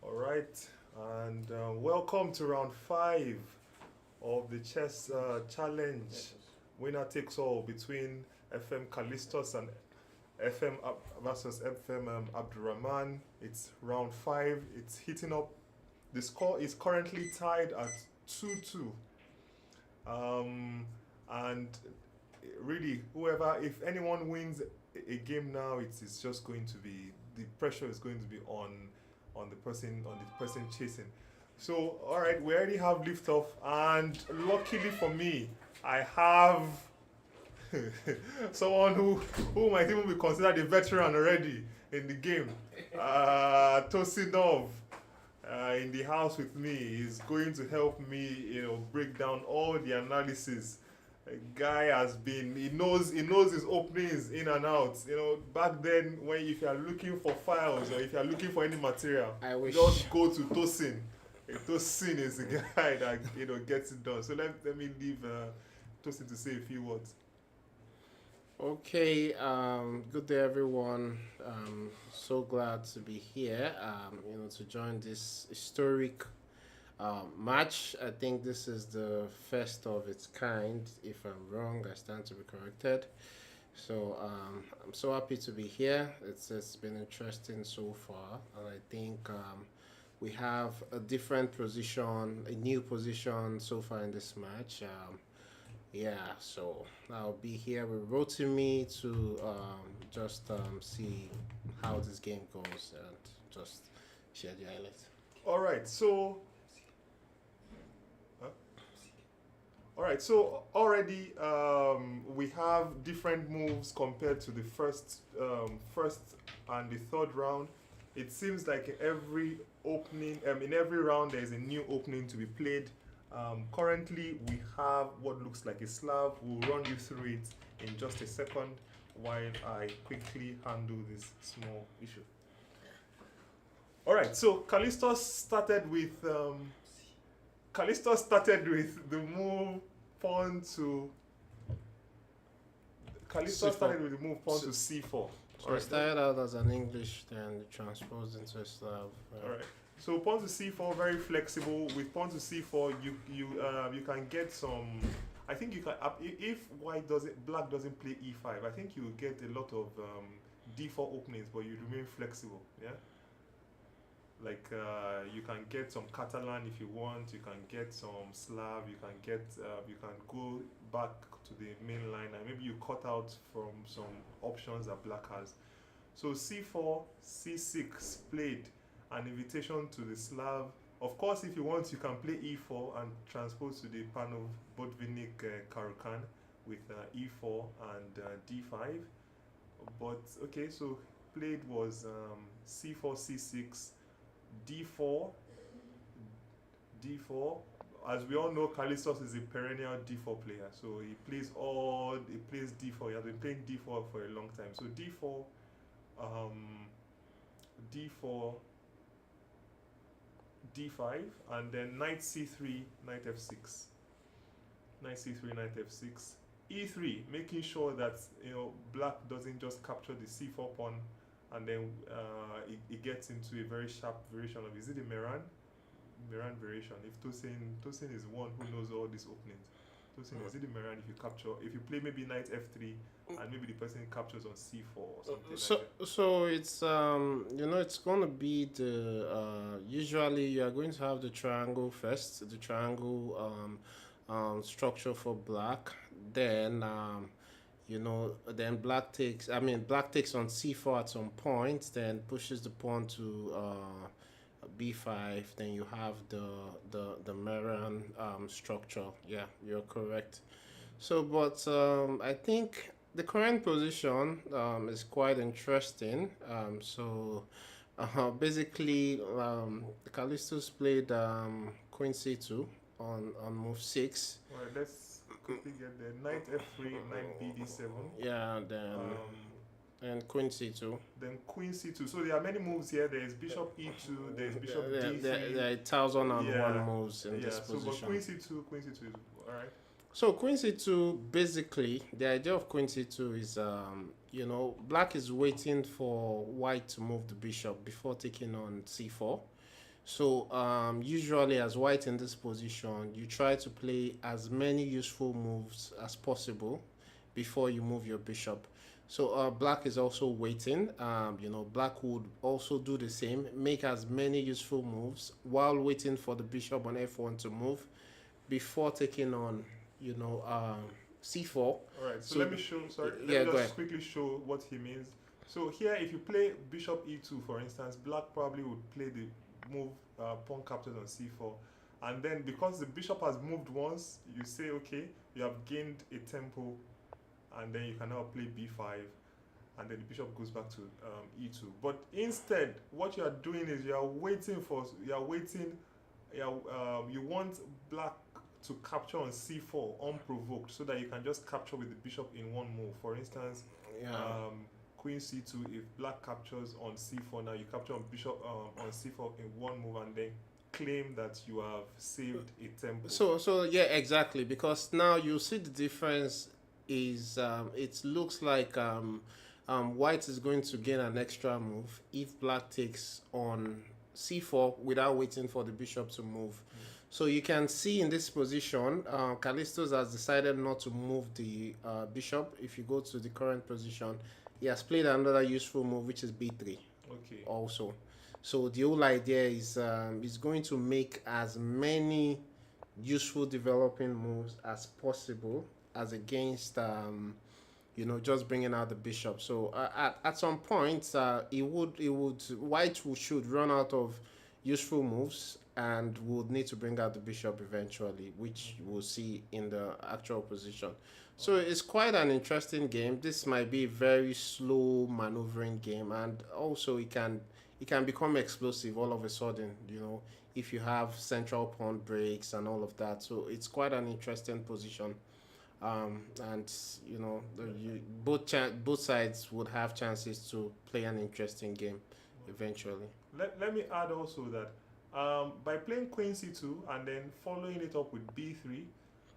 All right, and welcome to round 5 of the chess challenge. Winner takes all between FM Callistus and versus FM Abdulrahman. It's round 5. It's heating up. The score is currently tied at 2-2. And really, if anyone wins a game now, it's just going to be, the pressure is going to be on the person chasing. So, all right, we already have liftoff, and luckily for me, I have someone who might even be considered a veteran already in the game. Tosinov in the house with me is going to help me, break down all the analysis. Guy he knows his openings in and out. Back then, if you are looking for files or if you are looking for any material, just go to Tosin. Tosin is the guy that gets it done. So let me leave Tosin to say a few words. Okay, good day everyone. So glad to be here, to join this historic match. I think this is the first of its kind. If I'm wrong, I stand to be corrected. So I'm so happy to be here. It's been interesting so far, and I think we have a different position, a new position so far in this match. So I'll be here with Rotimi to just see how this game goes and just share the highlights. All right, so already we have different moves compared to the first and the third round. It seems like every opening, in every round, there is a new opening to be played. Currently, we have what looks like a Slav. We'll run you through it in just a second while I quickly handle this small issue. All right. So Callistus started with the move pawn to. Callistus C4. started with the move pawn to c4. So it started out as an English, then transposed into a Slav. All right. So pawn to c4, very flexible. With pawn to c4, you can get some. I think you can if black doesn't play e5. I think you will get a lot of d4 openings, but you remain flexible. Yeah. Like you can get some Catalan if you want. You can get some Slav. You can go back to the main line, and maybe you cut out from some options that black has. So c4, c6 played, an invitation to the Slav. Of course, if you want, you can play e4 and transpose to the Panov-Botvinnik Karukan with e4 and d5. But okay, so played was c4, c6, d4, d4. As we all know, Callistus is a perennial d4 player, so he plays d4. He has been playing d4 for a long time. So d4, d4, d5, and then knight c3, knight f6, knight c3, knight f6, e3, making sure that black doesn't just capture the c4 pawn, and then it gets into a very sharp variation of, is it the Meran variation? If Tosin is one who knows all these openings. Tosin, is it the Meran if you play maybe knight f3 and maybe the person captures on c4 or something like that? So it's it's going to be the usually you are going to have the triangle first, the triangle structure for black, then then black takes on c4 at some point, then pushes the pawn to b5, then you have the Meran structure. Yeah, you're correct. So but I think the current position is quite interesting. Basically Callistus played queen c2 on move 6. All right, let's quickly get there. Knight f3, knight bd7. Yeah, then and queen c2. Then queen c2. So there are many moves here. There is bishop e2. There is bishop d3. There are 1,001 moves in this position. So but queen c2 is all right. So queen c2, basically, the idea of queen c2 is, black is waiting for white to move the bishop before taking on c4. So usually as white in this position, you try to play as many useful moves as possible before you move your bishop. So black is also waiting. Black would also do the same, make as many useful moves while waiting for the bishop on f1 to move before taking on c4. All right, so let me just quickly show what he means. So here, if you play bishop e2, for instance, black probably would play the move pawn captures on c4, and then because the bishop has moved once, you say, okay, you have gained a tempo, and then you can now play b5, and then the bishop goes back to e2. But instead, what you are doing is you want black to capture on c4 unprovoked, so that you can just capture with the bishop in one move. For instance, queen c2, if black captures on c4, now you capture on bishop on c4 in one move, and then claim that you have saved a tempo. So yeah, exactly, because now you see the difference is it looks like white is going to gain an extra move if black takes on c4 without waiting for the bishop to move. So you can see in this position, Callistus has decided not to move the bishop. If you go to the current position, he has played another useful move, which is b3. Okay. Also, so the whole idea is going to make as many useful developing moves as possible, as against just bringing out the bishop. So at some point, white should run out of useful moves and would need to bring out the bishop eventually, which we'll see in the actual position. So it's quite an interesting game. This might be a very slow maneuvering game, and also it can become explosive all of a sudden, if you have central pawn breaks and all of that. So it's quite an interesting position. And both sides would have chances to play an interesting game eventually. Let me add also that by playing queen c2 and then following it up with b3,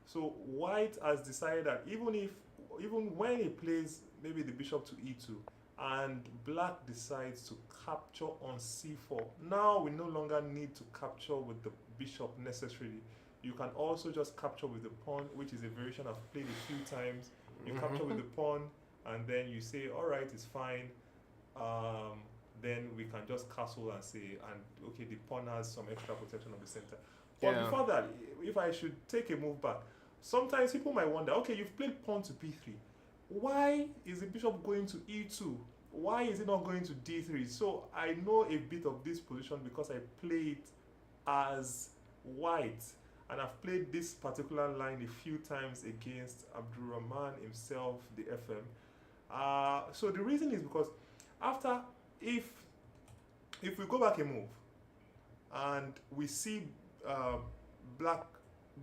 so white has decided that even when he plays maybe the bishop to e2 and black decides to capture on c4, now we no longer need to capture with the bishop necessarily. You can also just capture with the pawn, which is a variation I've played a few times. You capture with the pawn and then you say, all right, it's fine. Then we can just castle and say, and okay, the pawn has some extra protection of the center. But before that, if I should take a move back, sometimes people might wonder, okay, you've played pawn to b3. Why is the bishop going to e2? Why is it not going to d3? So I know a bit of this position because I play it as white. And I've played this particular line a few times against Abdulrahman himself, the FM. So the reason is because if we go back a move and we see black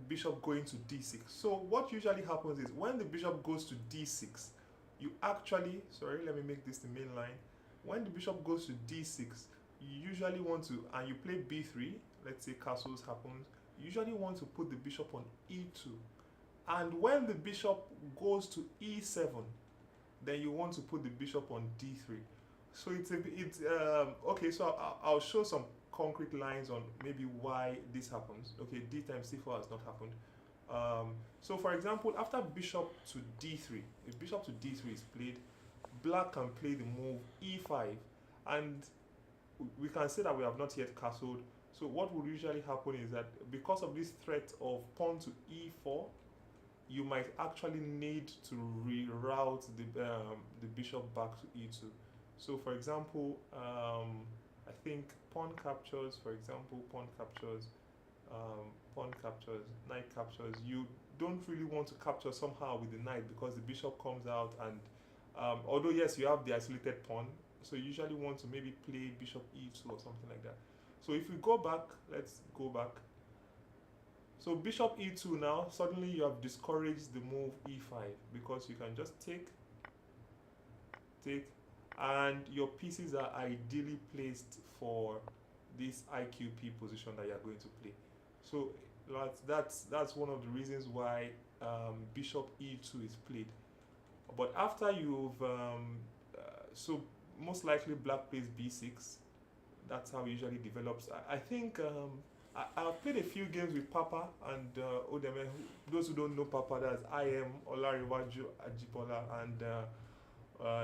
bishop going to d6, so what usually happens is when the bishop goes to d6, you actually, sorry, let me make this the main line. When the bishop goes to d6, you usually want to, and you play b3, let's say castles happens, you usually want to put the bishop on e2. And when the bishop goes to e7, then you want to put the bishop on d3. So okay, so I'll show some concrete lines on maybe why this happens. Okay, d times c4 has not happened. So for example, after bishop to d3, if bishop to d3 is played, black can play the move e5, and we can say that we have not yet castled. So what would usually happen is that because of this threat of pawn to e4, you might actually need to reroute the bishop back to e2. So for example, I think pawn captures, knight captures. You don't really want to capture somehow with the knight because the bishop comes out, and although yes, you have the isolated pawn, so you usually want to maybe play bishop e2 or something like that. So if we go back, let's go back. So bishop e2 now, suddenly you have discouraged the move e5 because you can just take, and your pieces are ideally placed for this IQP position that you're going to play. So that's one of the reasons why bishop e2 is played. But after you've, so most likely black plays b6. That's how it usually develops. I think I've played a few games with Papa and Odeme. Those who don't know Papa, that's Oyeleye Olawale and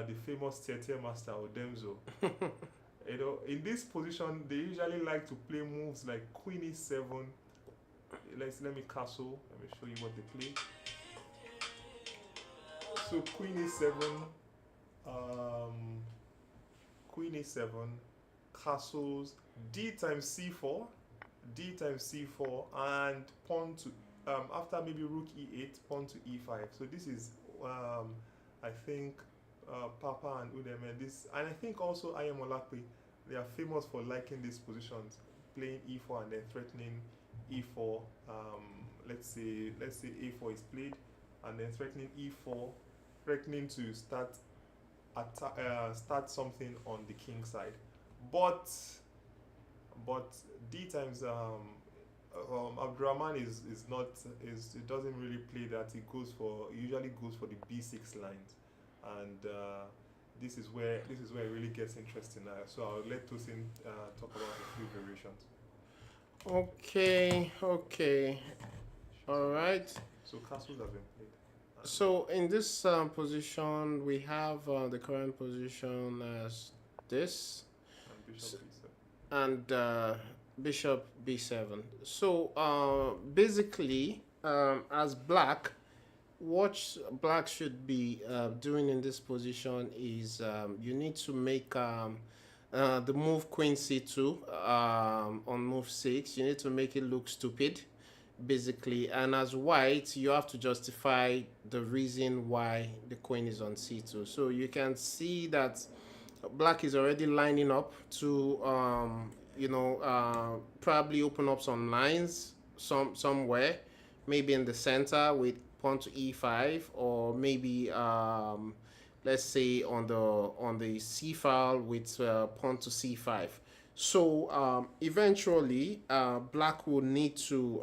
the famous Tietie master Odemzo. You know, in this position, they usually like to play moves like Queen e7. Let me castle. Let me show you what they play. So Queen e7, castles, d times c4, and pawn to after maybe rook e8, pawn to e5. So this is I think Papa and Udeme, this, and I think also Oyeleye Olawale, they are famous for liking these positions, playing e4 and then threatening e4. Let's say a4 is played, and then threatening e4, threatening to start something on the king side. But d times Abdulrahman is it doesn't really play that. He usually goes for the b6 lines, and this is where it really gets interesting. So I'll let Tosin talk about a few variations. Okay. All right. So castles have been played. So in this position, we have the current position as this, And bishop b7. So basically, as black, what black should be doing in this position is you need to make the move queen c2 on move 6. You need to make it look stupid, basically. And as white, you have to justify the reason why the queen is on c2. So you can see that black is already lining up to probably open up some lines somewhere, maybe in the center with pawn to e5, or maybe let's say on the c file with pawn to c5. So eventually, black will need to,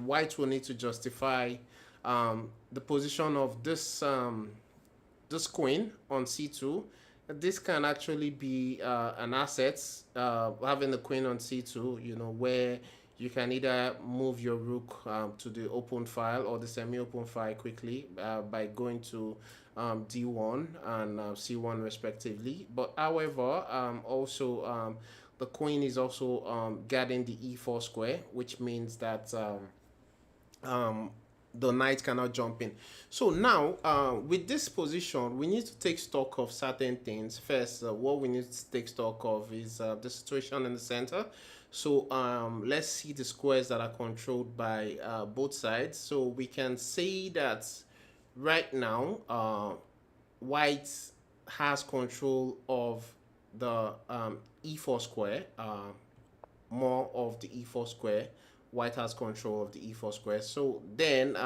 white will need to justify the position of this queen on c2. This can actually be an asset, having the queen on c2, where you can either move your rook to the open file or the semi-open file quickly by going to d1 and c1 respectively. But however, also the queen is also guarding the e4 square, which means that the knight cannot jump in. So now, with this position, we need to take stock of certain things. First, what we need to take stock of is the situation in the center. So let's see the squares that are controlled by both sides. So we can say that right now, white has control of the e4 square, more of the e4 square. White has control of the e4 square. So then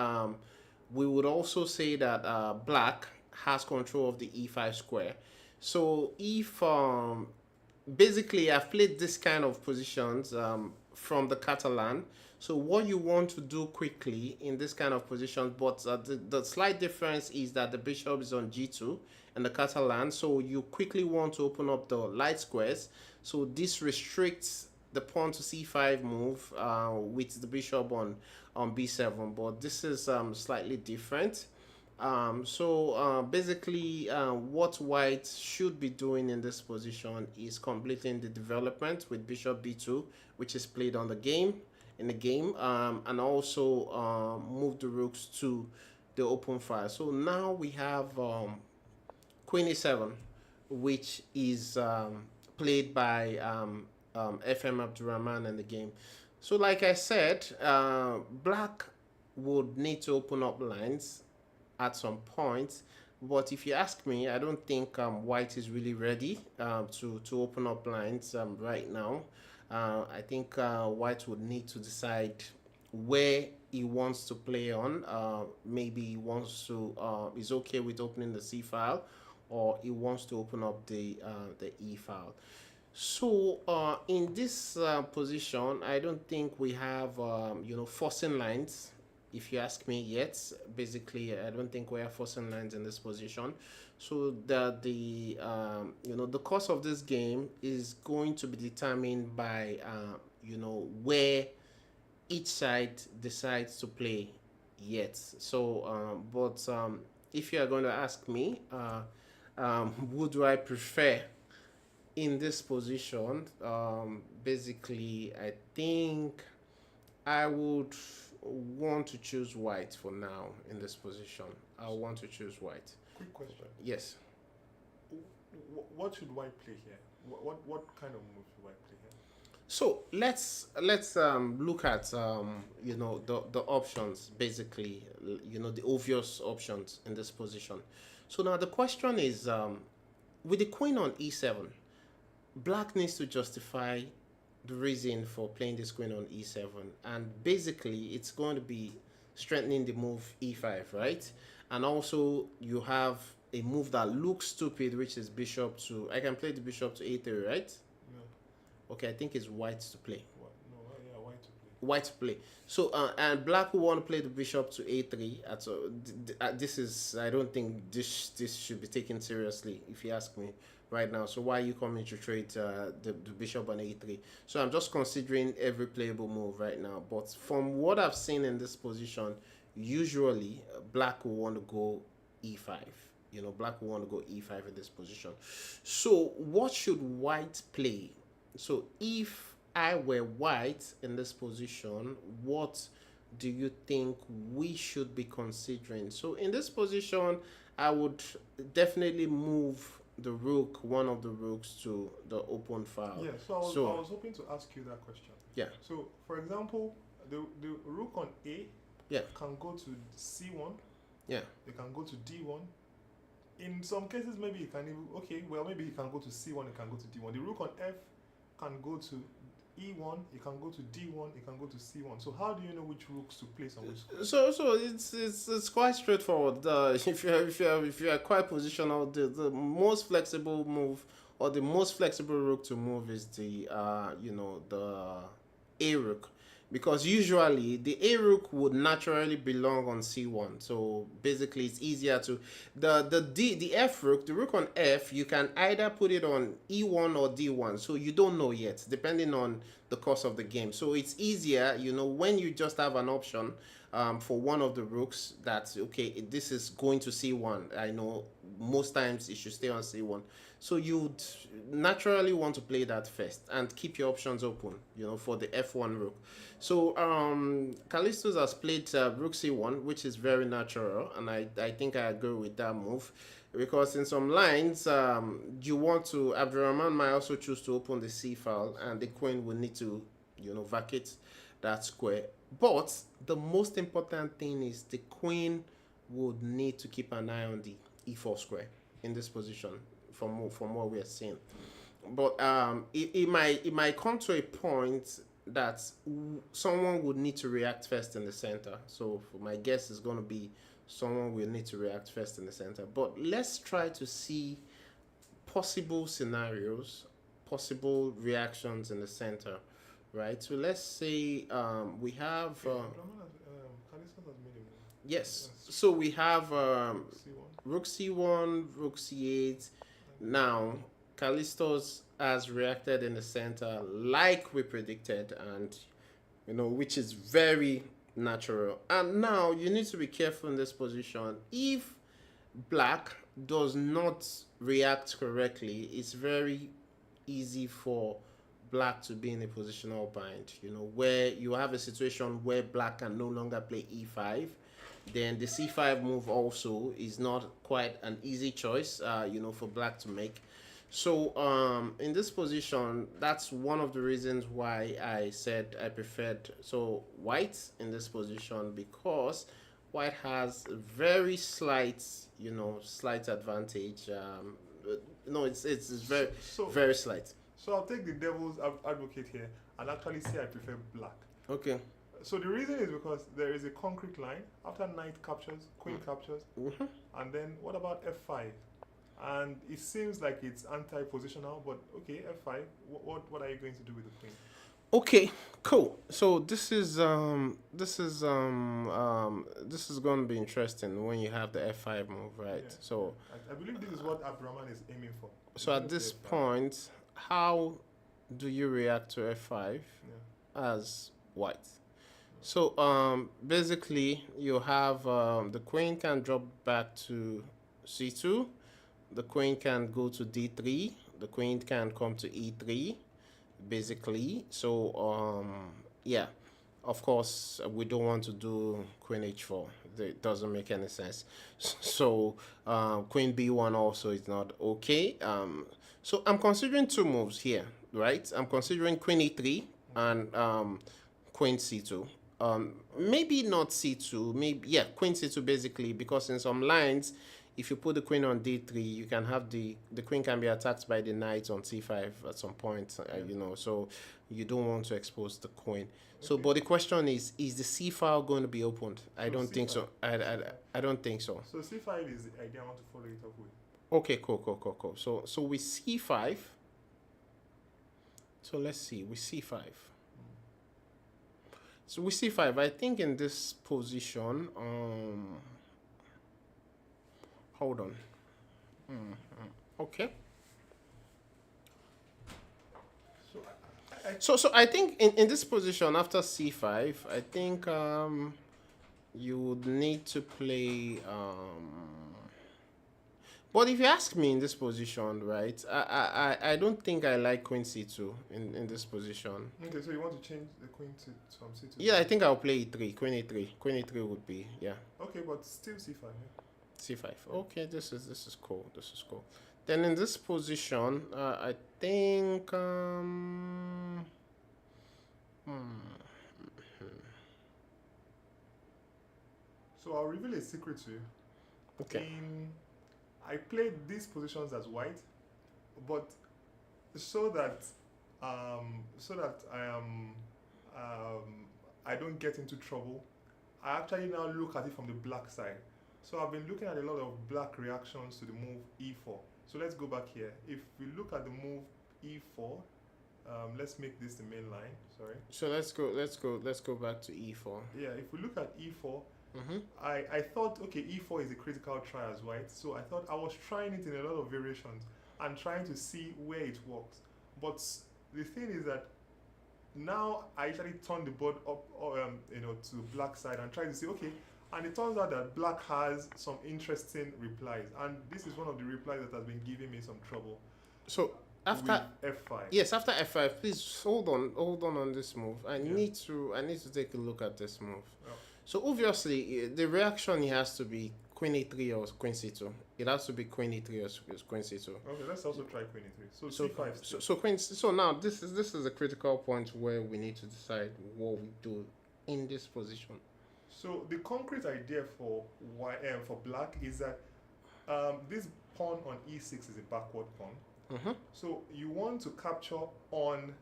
we would also say that black has control of the e5 square. So if basically I've played this kind of positions from the Catalan. So what you want to do quickly in this kind of position, but the slight difference is that the bishop is on g2 and the Catalan. So you quickly want to open up the light squares. So this restricts the pawn to c5 move with the bishop on b7, but this is slightly different. Basically what white should be doing in this position is completing the development with bishop b2, which is played on the game and also move the rooks to the open file. So now we have queen e7, which is played by FM Abdulrahman in the game. So like I said, black would need to open up lines at some point, but if you ask me, I don't think white is really ready to open up lines right now. I think white would need to decide where he wants to play on. Maybe he wants to is okay with opening the c file, or he wants to open up the e file. So in this position, I don't think we have forcing lines, if you ask me yet. Basically, I don't think we have forcing lines in this position. So that the course of this game is going to be determined by where each side decides to play yet. So but if you are going to ask me, who do I prefer in this position? Basically, I think I would want to choose white for now in this position. I want to choose white. Quick question. Yes. What should white play here? What kind of move should white play here? So let's look at the options, basically, the obvious options in this position. So now the question is, with the queen on e7, black needs to justify the reason for playing this queen on e7, and basically it's going to be strengthening the move e5, right? And also you have a move that looks stupid, which is bishop to, I can play the bishop to a3, right? No. Okay, I think it's white to play. White to play. White to play. So and black will want to play the bishop to a3. This is, I don't think this should be taken seriously, if you ask me right now. So why are you coming to trade the bishop on a3? So I'm just considering every playable move right now. But from what I've seen in this position, usually black will want to go e5. Black will want to go e5 in this position. So what should white play? So if I were white in this position, what do you think we should be considering? So in this position, I would definitely move the rook, one of the rooks, to the open file. Yeah, so I was hoping to ask you that question. Yeah. So for example, the rook on a can go to c1. Yeah. It can go to d1. In some cases, maybe it can even maybe he can go to c1. It can go to d1. The rook on f can go to E1, you can go to D1, you can go to C1. So how do you know which rooks to place on which square? So it's quite straightforward. If you are quite positional, the most flexible move or the most flexible rook to move is the the A rook, because usually the A rook would naturally belong on C1. So basically, it's easier to the F rook, the rook on F. You can either put it on E1 or D1. So you don't know yet, depending on the course of the game. So it's easier, when you just have an option for one of the rooks that's okay. This is going to C1. I know most times it should stay on C1. So you'd naturally want to play that first and keep your options open, for the F1 rook. So Callistus has played rook C1, which is very natural, and I think I agree with that move, because in some lines you want to. Abdulrahman might also choose to open the C file, and the queen will need to vacate that square. But the most important thing is the queen would need to keep an eye on the E4 square in this position. From what we are seeing, but it might come to a point that someone would need to react first in the center. So my guess is going to be someone will need to react first in the center. But let's try to see possible scenarios, possible reactions in the center, right? So let's say we have yes. So we have rook C1, rook C8. Now, Callistus has reacted in the center like we predicted, and which is very natural. And now you need to be careful in this position. If black does not react correctly, it's very easy for black to be in a positional bind, where you have a situation where black can no longer play E5. Then the C5 move also is not quite an easy choice, for black to make. So in this position, that's one of the reasons why I said I preferred white in this position, because white has a very slight, slight advantage. No, it's very very slight. So I'll take the devil's advocate here and actually say I prefer black. Okay. So the reason is because there is a concrete line after knight captures, queen captures, and then what about F5? And it seems like it's anti-positional, but okay, F5. What are you going to do with the queen? Okay, cool. So this is going to be interesting when you have the F5 move, right? Yeah. So I believe this is what Abdulrahman is aiming for. So at this point, how do you react to F5 as white? So basically you have the queen can drop back to C2, the queen can go to D3, the queen can come to E3, basically. So yeah, of course we don't want to do queen H4. It doesn't make any sense. So queen B1 also is not okay. So I'm considering two moves here, right? I'm considering queen E3 and queen C2. Maybe not C2, maybe queen C2 basically, because in some lines, if you put the queen on D3, you can have the queen can be attacked by the knight on C5 at some point, so you don't want to expose the queen. So, but the question is the C file going to be opened? I don't think so. I don't think so. So C5 is the idea I want to follow it up with. Okay, cool. So with C5, so let's see, with C5. So with C5, I think in this position, hold on. Okay. So I think in this position after C5, I think you would need to play. But if you ask me in this position, right, I don't think I like queen C2 in this position. Okay, so you want to change the queen from C2? Yeah, I think I'll play E3, queen E3. Queen E3 would be, yeah. Okay, but still C5. Yeah? C5. Okay, this is cool. Then in this position, I think So I'll reveal a secret to you. Okay. I played these positions as white, but so that so that I don't get into trouble, I actually now look at it from the black side. So I've been looking at a lot of black reactions to the move e4. So let's go back here. If we look at the move e4, let's make this the main line. Sorry. So let's go back to e4. Yeah, if we look at e4, Mm-hmm. I thought, okay, e4 is a critical try as white. So I thought I was trying it in a lot of variations and trying to see where it works. But the thing is that now I actually turn the board up, to the black side and try to see, okay, and it turns out that black has some interesting replies, and this is one of the replies that has been giving me some trouble. So after f5. Yes, after f5, please hold on this move. I need to take a look at this move. Oh. So obviously the reaction here has to be queen e3 or queen c2. It has to be queen e3 or queen c2. Okay, let's also try queen e3. So c5. So now this is a critical point where we need to decide what we do in this position. So the concrete idea for black is that this pawn on e6 is a backward pawn. Mm-hmm. So you want to capture on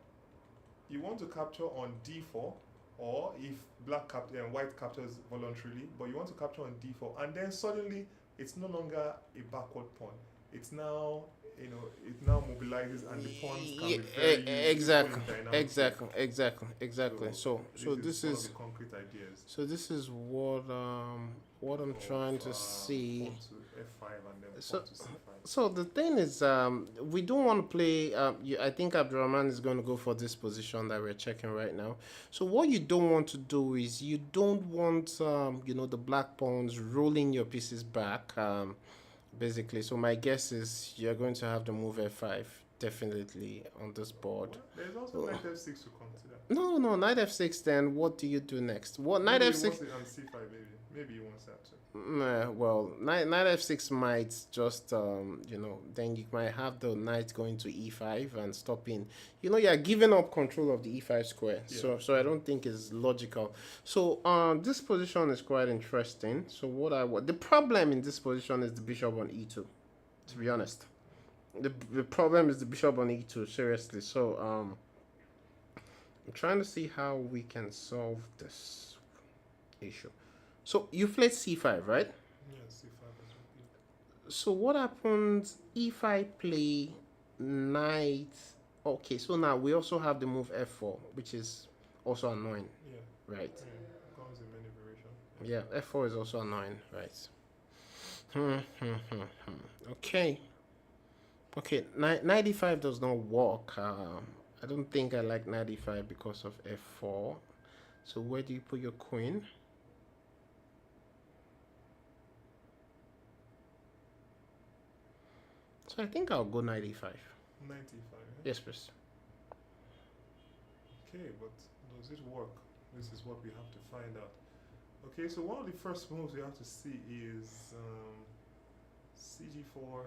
d4, or if white captures voluntarily, but you want to capture on d4, and then suddenly it's no longer a backward pawn. It's now it now mobilizes, and the pawns can be very exactly. So this is the concrete ideas. So this is what I'm trying to see. Pawn to f5 and then pawn to c5. So the thing is, we don't want to play. I think Abdulrahman is going to go for this position that we're checking right now. So what you don't want to do is you don't want, the black pawns rolling your pieces back. Basically, so my guess is you're going to have the move f5 definitely on this board. There's also knight f6 to consider. No, knight f6. Then what do you do next? What knight f6? And c5 maybe he wants that too. Well, knight f6 might just then you might have the knight going to e5 and stopping. You're giving up control of the e5 square. Yeah. So I don't think it's logical. So this position is quite interesting. So the problem in this position is the bishop on e2. To be honest, the problem is the bishop on e2. Seriously. So I'm trying to see how we can solve this issue. So you played c5, right? Yeah, c5 is repeat. So what happens if I play knight? Okay, so now we also have the move f4, which is also annoying. Yeah. Right. Yeah, comes in many variations. Yeah, f4 is also annoying, right? Okay. Okay, knight e5 does not work. I don't think I like knight e5 because of f4. So where do you put your queen? So I think I'll go knight e5. Knight e5. Yes, please. Okay, but does it work? This is what we have to find out. Okay, so one of the first moves we have to see is cg4,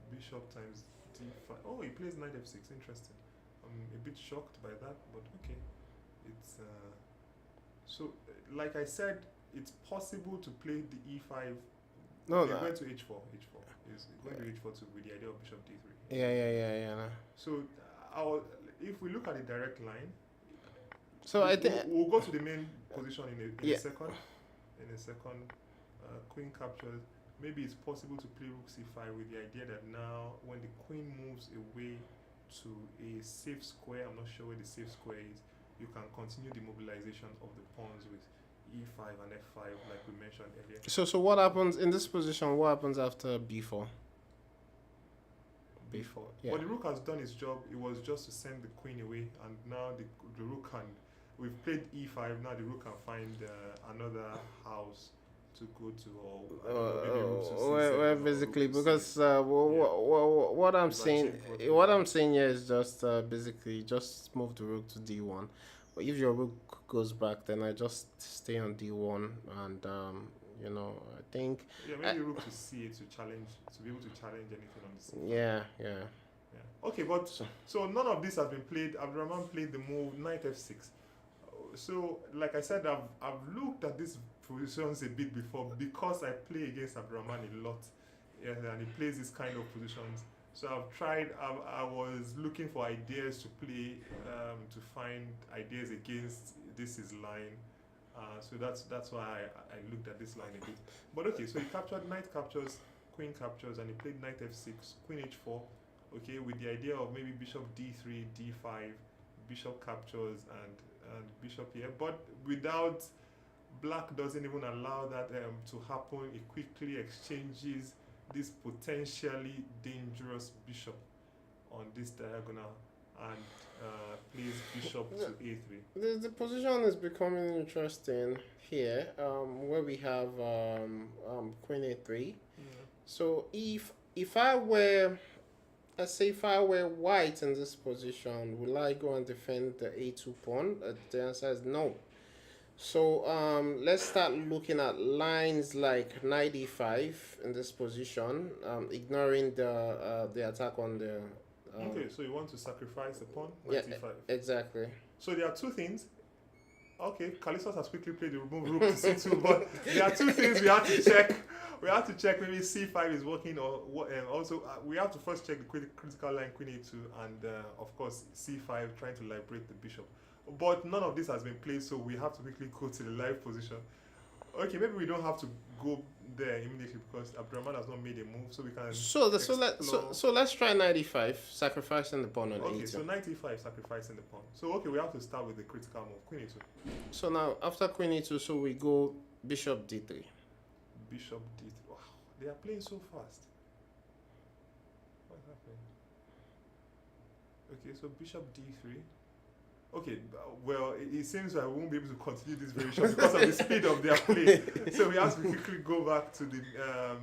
bishop times d5. Oh, he plays knight f6. Interesting. I'm a bit shocked by that, but okay. It's so like I said, it's possible to play the e5. No, he went to h4. Is going to h4 with the idea of bishop d3. Yeah. No. So if we look at the direct line, so I think we'll go to the main position in a second. In a second, queen captures. Maybe it's possible to play rook c5 with the idea that now when the queen moves away to a safe square, I'm not sure where the safe square is, you can continue the mobilization of the pawns with e5 and f5 like we mentioned earlier. So what happens in this position? What happens after b4? B4. Yeah. But the rook has done its job. It was just to send the queen away, and now the rook can. We've played e5. Now the rook can find another house to go to, or maybe rook to c7. Well, basically, because what I'm saying here is just basically just move the rook to d1. But if your rook goes back, then I just stay on d1, and I think. Yeah, maybe rook to c8 to be able to challenge anything on the c. Yeah. Okay, but so none of this has been played. Abdulrahman played the move knight f6. So, like I said, I've looked at these positions a bit before because I play against Abdulrahman a lot. Yeah, and he plays this kind of positions. So I've tried. I was looking for ideas to play, to find ideas against this is line. So that's why I looked at this line a bit. But okay, so he captured knight captures, queen captures, and he played knight f6, queen h4. Okay, with the idea of maybe bishop d3, d5, bishop captures, and bishop here. But without black doesn't even allow that to happen. It quickly exchanges this potentially dangerous bishop on this diagonal and plays bishop to a3. The position is becoming interesting here, where we have queen a3. So if I were, let's say if I were white in this position, will I go and defend the a2 pawn? The answer is no. So let's start looking at lines like knight e5 in this position, ignoring the attack on the. Okay, so you want to sacrifice the pawn? Yeah, Knight e5. exactly. So there are two things. Okay, Callistus has quickly played the remove rook to c2, but there are two things we have to check. We have to check maybe c5 is working, or what. Also, we have to first check the critical line queen a2, and of course c5, trying to liberate the bishop. But none of this has been played, so we have to quickly go to the live position. Okay, maybe we don't have to go there immediately because Abdulrahman has not made a move, so we can. So let's try knight e5, sacrificing the pawn on okay, a2. so knight e5, sacrificing the pawn. So okay, we have to start with the critical move, queen a2. So now after queen e2, so we go bishop d3. Bishop d3. Wow, they are playing so fast. What's happening? Okay, so bishop d3. Okay, well, it seems I won't be able to continue this very short because of the speed of their play. So we have to quickly go back to the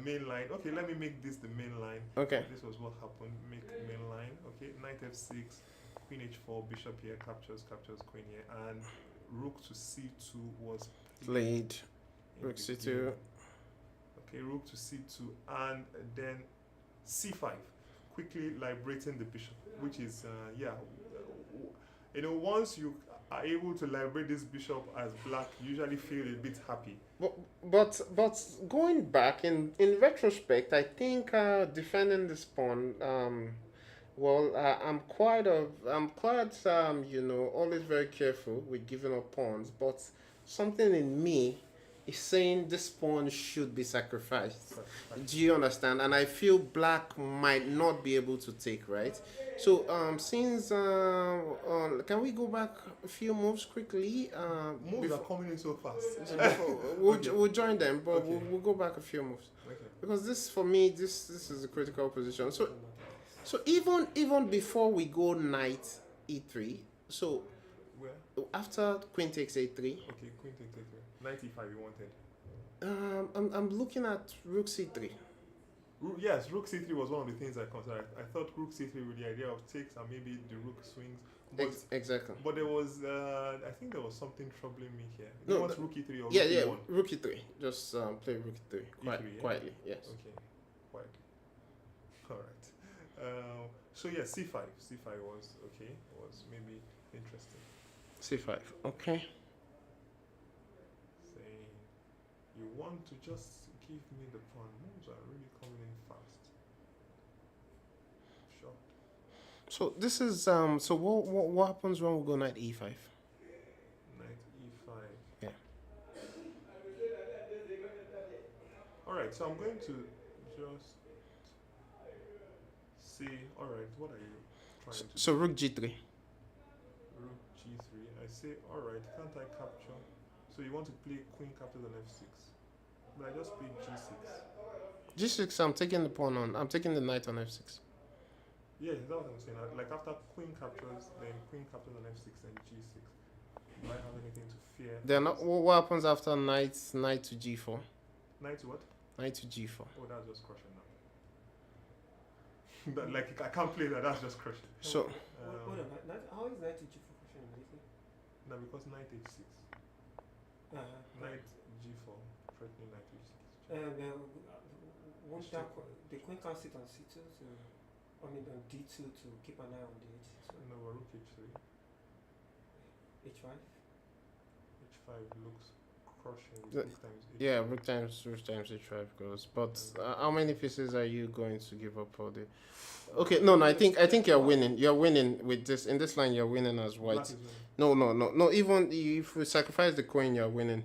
main line. Okay, let me make this the main line. Okay. This was what happened. Make main line. Okay, knight f6, queen h4, bishop here, captures queen here, and rook to c2 was played. Rook c2. Okay, rook to c2, and then c5, quickly liberating the bishop, which is you know, once you are able to liberate this bishop as black, you usually feel a bit happy. But going back in retrospect, I think defending this pawn, I'm quite you know, always very careful with giving up pawns, but something in me is saying this pawn should be sacrificed. Do you understand? And I feel black might not be able to take, right? So since can we go back a few moves quickly? Moves are coming in so fast. We'll join them, but okay. we'll go back a few moves. Okay. Because this, for me, this is a critical position. So even before we go knight e3, so where after queen takes a3. Okay, queen takes a3. Knight e5 you wanted. I'm looking at rook c3. Yes, rook c3 was one of the things I considered. I thought rook c3 with the idea of takes and maybe the rook swings. But, exactly. But there was, I think there was something troubling me here. No, what's rook e3 or rook e1? e1? Rook e3. Just play rook e3. E3, yeah? Quietly, yes. Okay, quietly. All right. So yeah, c5. C5 was okay. Was maybe interesting. c5. Okay. Saying you want to just give me the pawn. Moves are really coming in fast. Sure. So this is so what happens when we go knight e5? Knight e5. Yeah. Alright, so I'm going to just see. Alright, what are you trying to So do? rook g3. Rook g3. I say, alright, can't I capture? So you want to play queen captures on f6. But I just played g6. g6, I'm taking the pawn on. I'm taking the knight on f6. Yeah, that's what I'm saying. Like after queen captures, then queen captures on f6 and g6. Do I have anything to fear? They're not. What happens after knight to g4? Knight to what? Knight to g4. Oh, that's just crushing now. Like I can't play that. That's just crushing. So. Hold on. How is knight to g4 crushing? No, because knight h6. Knight g4, threatening knight h6. Won't the queen can't sit on c2 on d2 to keep an eye on the h6. No, rook h3. h5. h5 looks crushing with The- rook times h5. Yeah, rook times h5 goes. But how many pieces are you going to give up for the? Okay, no, I think you're winning. You're winning with this. In this line, you're winning as Black white. is winning. No. Even if we sacrifice the coin, you're winning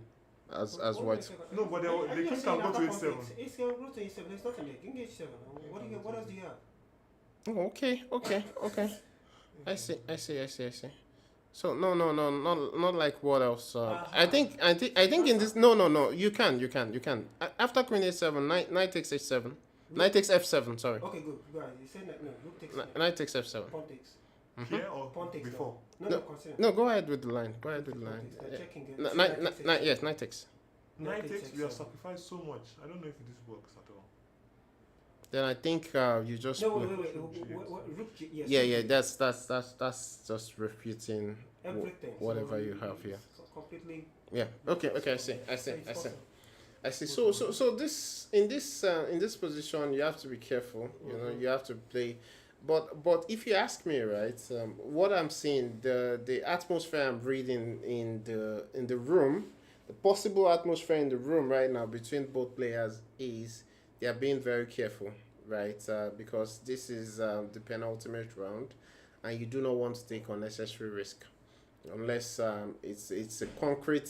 as Hold on a white. second. No, but Are the you king saying can go to after h7. conflict, It's going to go to h7. There's nothing there. King h7. What else do you have? Oh, okay. I see. So no, not like what else. I think in this no. You can. After queen h7, knight takes h7, knight takes f7. Sorry, Okay, good. Right. You said that. No, rook takes. knight takes f7. Pawn takes. Here or Pawn takes. before? No, consider. No, go ahead with the line. They're checking it. Yes, knight takes. Knight takes. takes We have h7. sacrificed so much. I don't know if this works at all. Then I think you just. No, play- wait. Rook G. Yes. Yeah. That's just refuting Everything. whatever So you have here. Completely. Yeah. Okay. I see. So this in this position you have to be careful. You know, you have to play. But if you ask me, right, what I'm seeing, the atmosphere I'm reading in the room, the possible atmosphere in the room right now between both players is they are being very careful, right? Because this is the penultimate round, and you do not want to take unnecessary risk, unless it's a concrete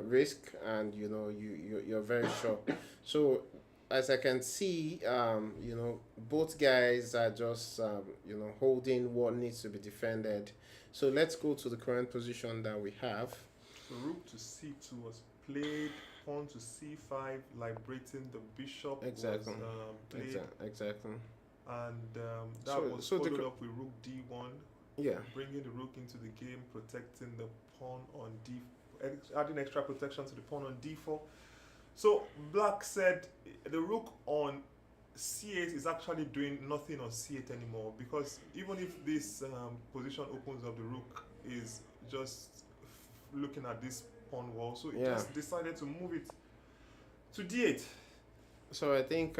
risk, and you know you're very sure. So as I can see, you know, both guys are just holding what needs to be defended. So let's go to the current position that we have. So rook to c2 was played. Pawn to c5, liberating the bishop. Exactly. Was played. Exactly. And that So- was so the followed cr- up with rook d1, Yeah. bringing the rook into the game, protecting the pawn on adding extra protection to the pawn on d4. So black said the rook on c8 is actually doing nothing on c8 anymore, because even if this position opens up, the rook is just looking at this pawn wall, so he Yeah. just decided to move it to d8. So I think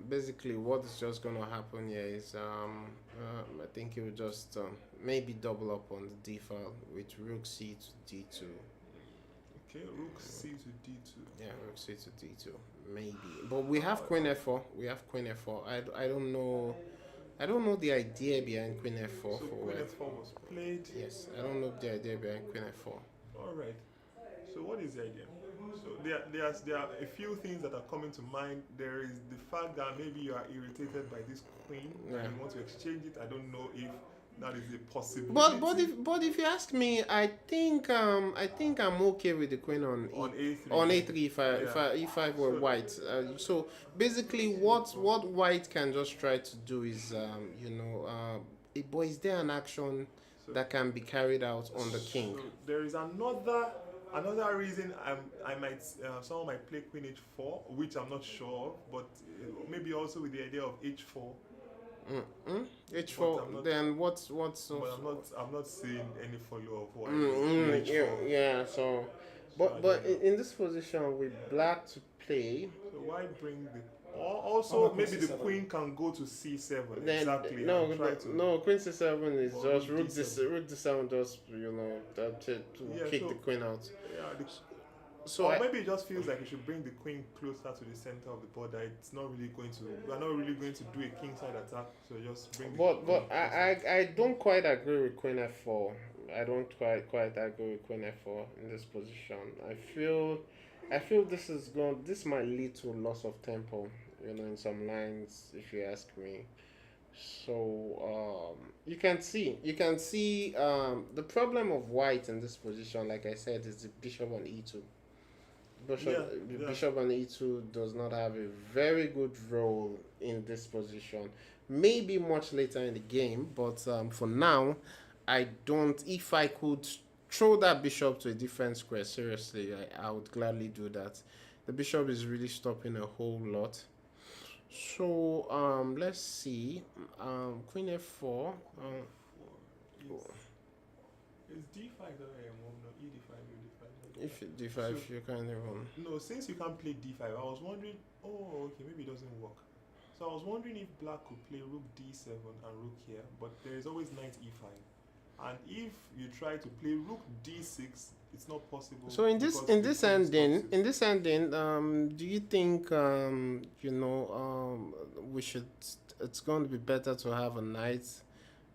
basically what is just going to happen here is I think he will just maybe double up on the d file with rook c to d2. Okay, rook c to d2. Yeah, rook c to d2 maybe. But we have queen f4. I don't know the idea behind queen f4 So for queen white. f4 was played. Yes, I don't know the idea behind queen f4. All right. So what is the idea? So there are a few things that are coming to mind. There is the fact that maybe you are irritated by this queen Yeah. and you want to exchange it. I don't know if that is a possibility. But if you ask me, I think I'm okay with the queen on a3. on a3 if I were So- white. So basically, what white can just try to do is but is there an action So- that can be carried out on the king? So there is another reason someone might play queen h4, which I'm not sure of, but maybe also with the idea of h4. H4. But I'm not- Then what's But I'm not seeing any follow of what h4. yeah. So, but in this position with black to play, So why bring the? Also, How about maybe the c7? queen can go to c7. then Exactly. no, and try to, no, queen c7 is Or just rook rook d7. rook d7 just to Yeah, kick so- the queen out. Yeah, So or I, maybe it just feels like you should bring the queen closer to the center of the board. That it's not really going to. We're not really going to do a kingside attack. So just bring. The but queen I don't quite agree with queen f4. I don't quite agree with queen f4 in this position. I feel this might lead to loss of tempo, in some lines, if you ask me. So you can see the problem of white in this position, like I said, is the bishop on e2. Bishop on e2 does not have a very good role in this position. Maybe much later in the game, but for now, I don't. If I could throw that bishop to a different square, seriously, I would gladly do that. The bishop is really stopping a whole lot. So let's see. Queen f4. Is d5 that I am no e5 or d5? If d5, So- you can't even. No, since you can't play d5, I was wondering. Oh, okay, maybe it doesn't work. So I was wondering if black could play rook d7 and rook here, but there is always knight e5. And if you try to play rook d6, it's not possible. So in because this the queen ending, do you think we should? It's going to be better to have a knight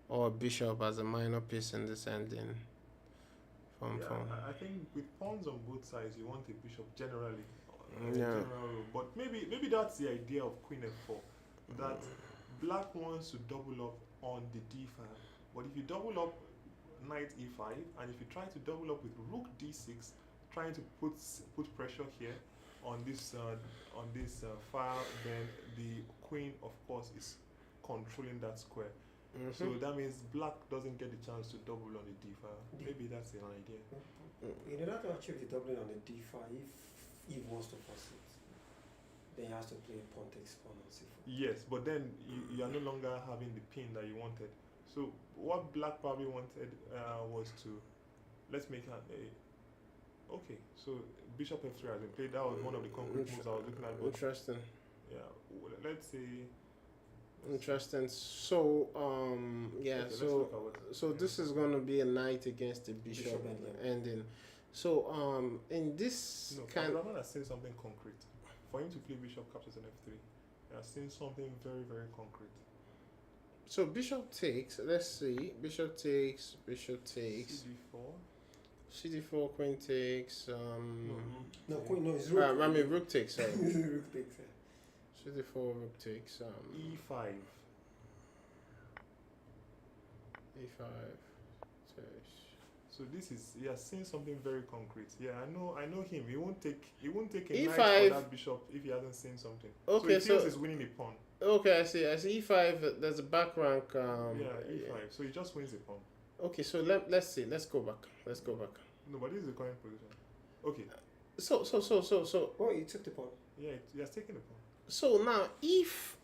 or a bishop as a minor piece in this ending. I think with pawns on both sides, you want a bishop generally. But maybe that's the idea of queen f4, that black wants to double up on the d5. But if you double up knight e5, and if you try to double up with rook d6, trying to put pressure here on this file, then the queen, of course, is controlling that square. So that means black doesn't get the chance to double on the d file. Maybe that's the idea. In order to achieve the doubling on the d5, if he wants to force it, then he has to play pawn takes pawn on c4. Yes, but then you are no longer having the pin that you wanted. So what black probably wanted was to, let's make okay, so bishop f3 has been played. That was one of the concrete moves I was looking at. Interesting. Yeah, let's say. Interesting. So so this is going to be a knight against the bishop ending. So in this Abdulrahman has seen something concrete. For him to play bishop captures an f3, he has seen something very, very concrete. So bishop takes. Let's see. Bishop takes. CD4. CD4. Queen takes. Queen. No, it's rook. I mean rook takes. Sorry. Rook takes. CD4. Rook takes. E5. E5. Takes. So he has seen something very concrete. Yeah, I know him. He won't take a E5. knight for that bishop if he hasn't seen something. Okay, so he feels he's winning a pawn. Okay, I see E5. There's a back rank. E5. So he just wins a pawn. Okay, so let's see. Let's go back. No, but this is the current position. Okay. So. Oh, he took the pawn. Yeah, he has taken the pawn. So now, if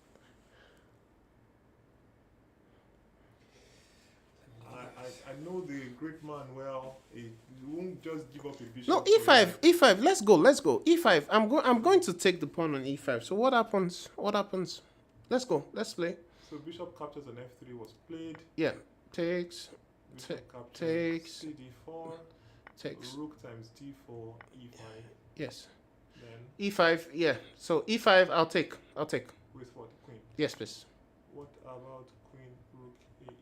I know the great man well, he won't just give up a bishop. no E5, let's go. E5. I'm going to take the pawn on E5. So what happens? Let's go. Let's play. So bishop captures on F3 was played. Yeah, takes. Takes. CD4. Takes. Rook times D4, E5. Yes. Then E5. Yeah. So E5. I'll take. with what? Queen. Yes, please. What about queen, rook, A8?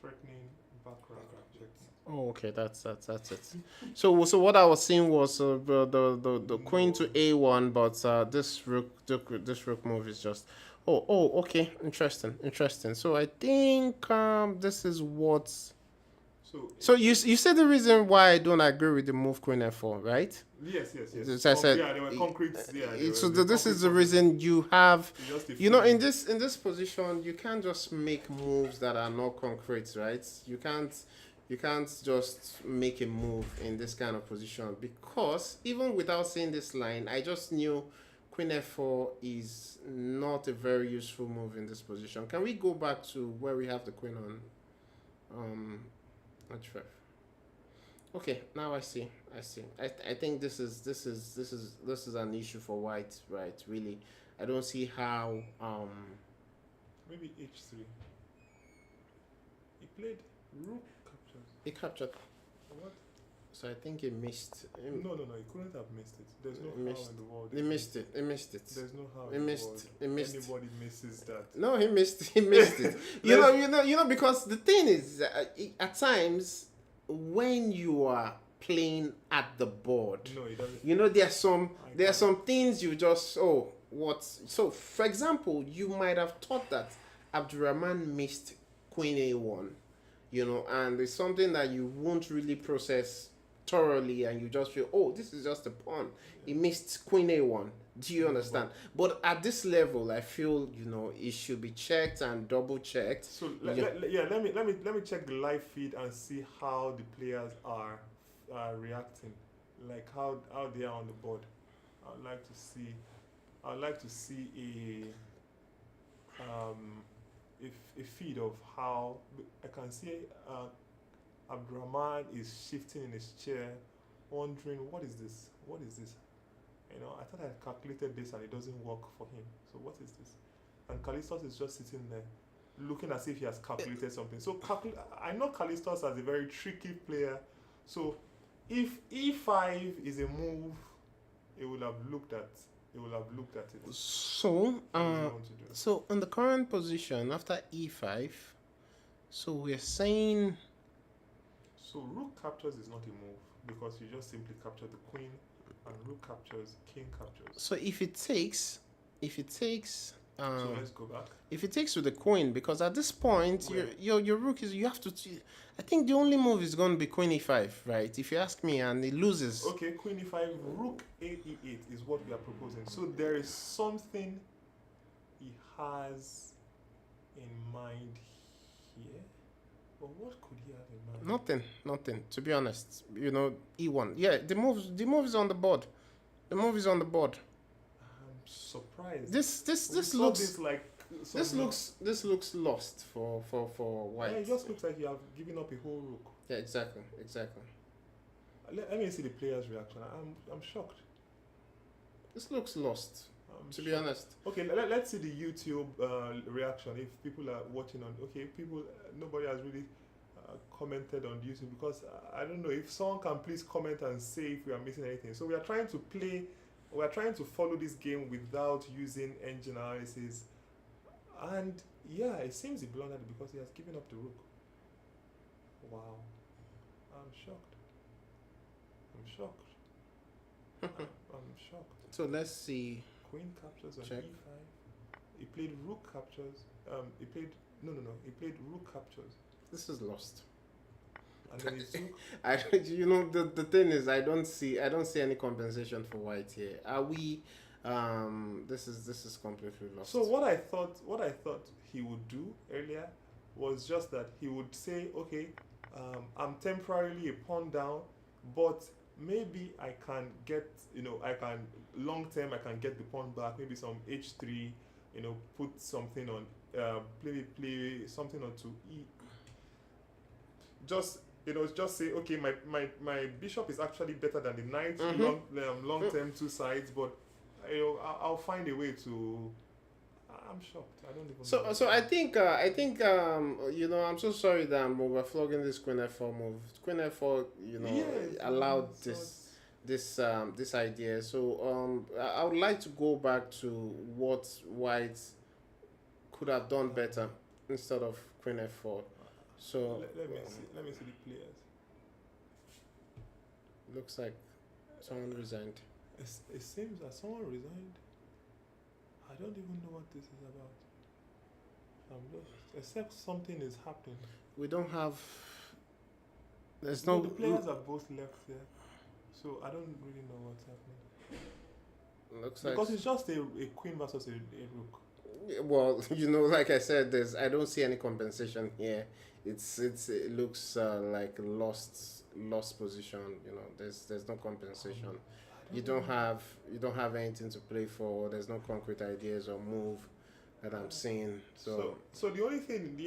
Threatening background objects. Oh, okay. That's it. So what I was seeing was the queen to A1, but this rook move is just. Oh, okay. Interesting. So I think this is what. So you said the reason why I don't agree with the move queen f4, right? Yes. I said, there were concrete. So this is the reason you have. In this position, you can't just make moves that are not concrete, right? You can't just make a move in this kind of position, because even without seeing this line, I just knew queen f4 is not a very useful move in this position. Can we go back to where we have the queen on h5? Okay, now I see. I think this is an issue for white, right? Really, I don't see how. Maybe h3. He played rook captures. He captured. What? So I think he missed. No, he couldn't have missed it. There's no how in the world. He missed it. There's no how He in missed. the world. Anybody misses that. No, he missed it. you know, because the thing is, at times when you are playing at the board, No, he doesn't. you know, there are some things you just so for example, you might have thought that Abdulrahman missed queen a1, you know, and it's something that you won't really process thoroughly, and you just feel, oh, this is just a pawn. He missed queen a1. Do you understand? But at this level, I feel, you know, it should be checked and double checked. So let me check the live feed and see how the players are reacting, like how they are on the board. I'd like to see a feed of how I can see Abdulrahman is shifting in his chair, wondering what is this. You know, I thought I calculated this and it doesn't work for him. So what is this? And Callistus is just sitting there. looking as if he has calculated something. So I know Callistus as a very tricky player. So if e5 is a move, he will have looked at it. So, What does he want to do? so in the current position after e5, so we're saying So rook captures is not a move because you just simply capture the queen, and rook captures, king captures. so if it takes, So let's go back. if it takes with the queen, because at this point Where? your rook is, you have to. I think the only move is going to be queen e5, right? If you ask me, and it loses. Okay, queen e5, rook a e8 is what we are proposing. So there is something he has in mind here. But what could he have in mind? Nothing. To be honest, e1. Yeah, the move is on the board. The move is on the board. I'm surprised. This We saw looks this like this looks lost for white. Yeah, it just looks like you have given up a whole rook. Yeah, exactly. Let me see the player's reaction. I'm shocked. This looks lost. I'm To be shocked. honest. Okay, let's see the YouTube reaction. If people are watching on, nobody has really commented on YouTube because I don't know if someone can please comment and say if we are missing anything. So we are trying to follow this game without using engine analysis, and yeah, it seems he blundered because he has given up the rook. Wow, I'm shocked. I'm shocked. So let's see. Queen captures on Check. e5. He played rook captures. He played rook captures, This is lost. and then he took. The thing is, I don't see any compensation for white here. Are we? This is completely lost. So what I thought he would do earlier was just that he would say, okay, I'm temporarily a pawn down, but maybe I can get, long term I can get the pawn back, maybe some h3, put something on, play something onto e. Just say, okay, my bishop is actually better than the knight, long term two sides, but I'll find a way to. I'm shocked. I don't even know. So I think I'm so sorry that I'm overflogging this queen f4 move. Queen f4 allowed this idea. So I would like to go back to what white could have done better instead of queen f4. So let me see the players. Looks like someone resigned. It seems that someone resigned. I don't even know what this is about. I'm lost. Except something is happening. We don't have. There's No, no. the players are both left there, so I don't really know what's happening. Looks like. Because it's just a queen versus a rook. Well, like I said, I don't see any compensation here. It looks like lost position. There's no compensation. You don't have anything to play for. There's no concrete ideas or move that I'm seeing. So the only thing,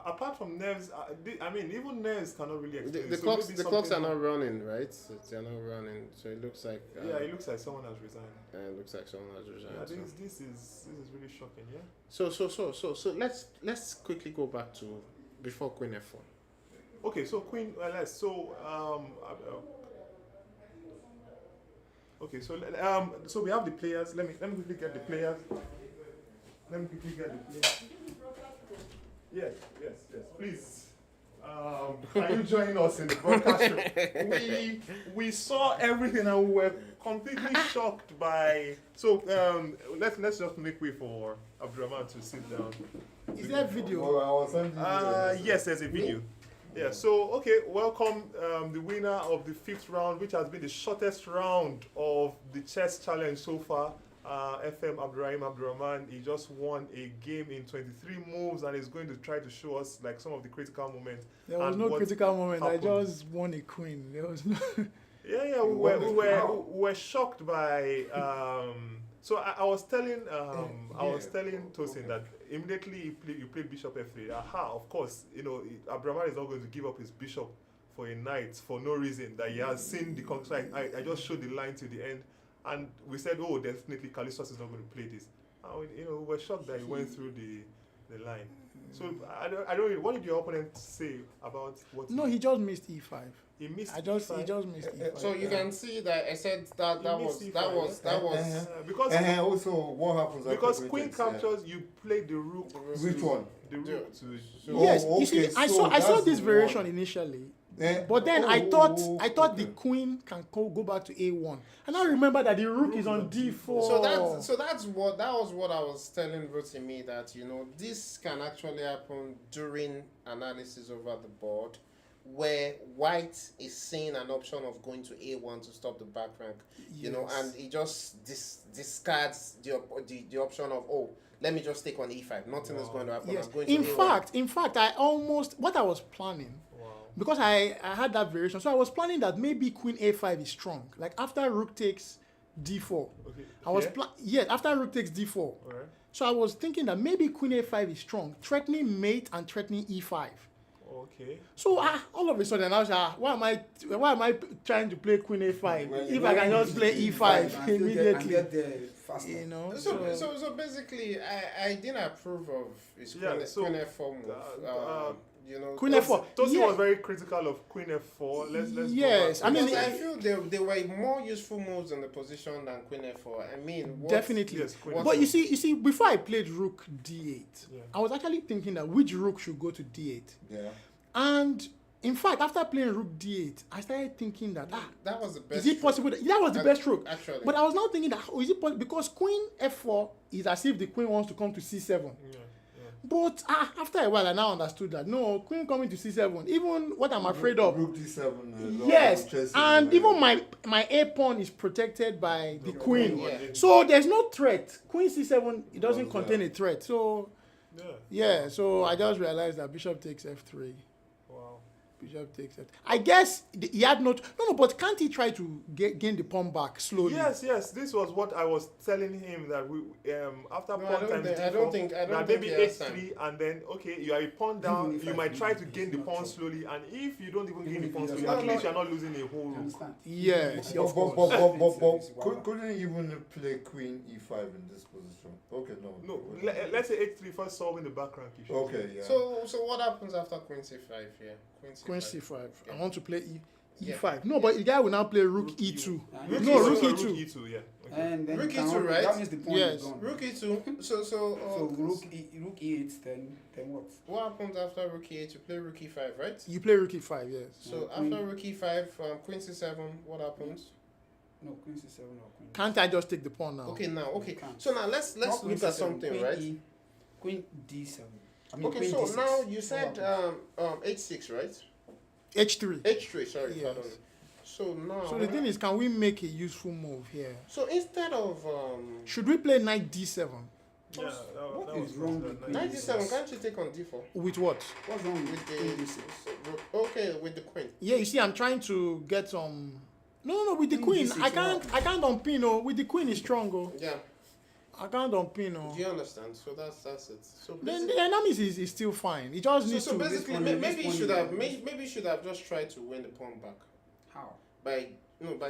apart from nerves, even nerves cannot really explain. the clocks are not running, right? They're not running. So it looks like. It looks like someone has resigned. It looks like someone has resigned. Yeah, so. this is really shocking. Yeah. So let's quickly go back to before queen f4. Okay, so queen. Okay, so we have the players. Let me quickly get the players. Yes. Please, can you join us in the broadcast room? We saw everything and we were completely shocked by. So let's just make way for Abdulrahman to sit down. Is there video? Yes, there's a video. Yeah, so okay, welcome the winner of the 5th round, which has been the shortest round of the chess challenge so far. FM Abdulrahman. He just won a game in 23 moves and is going to try to show us like some of the critical moments. There was no critical moment. happened. I just won a queen. There was no. We were shocked by. So I was telling Tosin that immediately you play bishop f3. Of course, Abdulrahman is not going to give up his bishop for a knight for no reason. That he has seen the so I just showed the line to the end, and we said, oh, definitely Callistus is not going to play this. We were shocked that he went through the line. So I don't. What did your opponent say about what? No, he just missed E5. He missed. He just E5? missed E5. So you can see that I said that He missed E5, that was because Also, what happens because after queen takes, captures, you play the rook. Which one? The rook to. Yes, Oh, you see, okay, I so saw that's this the variation one. initially, Eh? but then I thought the okay. queen can go back to A1, and I remember that the rook is on D4. so that was what I was telling Rotimi, that this can actually happen during analysis over the board, where white is seeing an option of going to A1 to stop the back rank, and he just discards the option of, let me just take on E5. Nothing is going to happen. Yes. I'm going to A1. In fact, I almost what I was planning. Wow. Because I had that variation, so I was planning that maybe queen A5 is strong. Like after rook takes D4, Okay. I was after rook takes D4. All right. So I was thinking that maybe queen A5 is strong, threatening mate and threatening E5. Okay. So all of a sudden I was like, why am I trying to play queen A5 if I can just play E5 immediately? Get there faster. So basically, I didn't approve of his queen F4 move. Queen F4. Tosi Yeah. was very critical of queen F4. Let's Yes, go back I to mean, I feel they were more useful moves in the position than queen F4. I mean, Definitely. Yes, queen But F4. you see, before I played rook D8, Yeah. I was actually thinking that which rook should go to D8. Yeah. And in fact, after playing rook D8, I started thinking that that was the best. is it possible that was the best rook? Actually, But I was now thinking that is it possible because queen F4 is as if the queen wants to come to C7. Yeah. But after a while, I now understood that no, queen coming to C7, even what I'm afraid of. Rook D7. Yes, chess, and even my A pawn is protected by the queen. Yeah. So there's no threat. Queen C7, it doesn't Oh, contain yeah. a threat. So Yeah. so I just realized that bishop takes F3. Wow. Bishop takes F. I guess he had no, but can't he try to gain the pawn back slowly? Yes. This was what I was telling him that we after No, pawn times I don't think that he maybe has H3 and then you are a pawn down. Even if You I might think try to it's gain the not pawn true. slowly, and if you don't even gain Even the if pawn he slowly, doesn't- at least you are not losing a whole You rook. understand? Yes. Of But course. couldn't even play queen E5 in this position? Okay, no. No, let's say H3 first solving the back rank issue. Okay, yeah. So what happens after queen C5 here? Queen C5. Yeah. I want to play Yeah. E5. No, but the guy will now play rook E2. Rook No, E2. rook Rook E2. E2, yeah. Okay. And then Rook you can E2, only- right? That means the pawn Yes. is gone. Rook E2. So So rook E8, then what? what happens after rook E8? You play rook E5, right? You play rook E5, yes. So Yeah, queen- after rook E5, queen C7, what happens? No, queen C7 or queen. Can't I just take the pawn now? Okay, okay. Can't. So now let's Not queen look at C7, something, queen right? Queen D7. I mean, Okay, queen so D6. now you What said happens? H6, right? H3. H3, sorry, Yes. pardon me. So now. So the thing is, can we make a useful move here? So instead of Should we play knight D7? Yeah, What that is was wrong that with night. queen? 97, can't you take on D4? With what? What's wrong with With queen the D6? okay, with the queen. Yeah, you see, I'm trying to get some. No, with the Queen queen, D6, I can't unpin. Oh, with the queen is strong. Oh, Yeah, I can't unpin. Oh, do you understand? So that's it. So then basically, the enemies is still fine. It just needs so to. basically pawn- maybe this you pawn should is- have maybe you should have just tried to win the pawn back How? by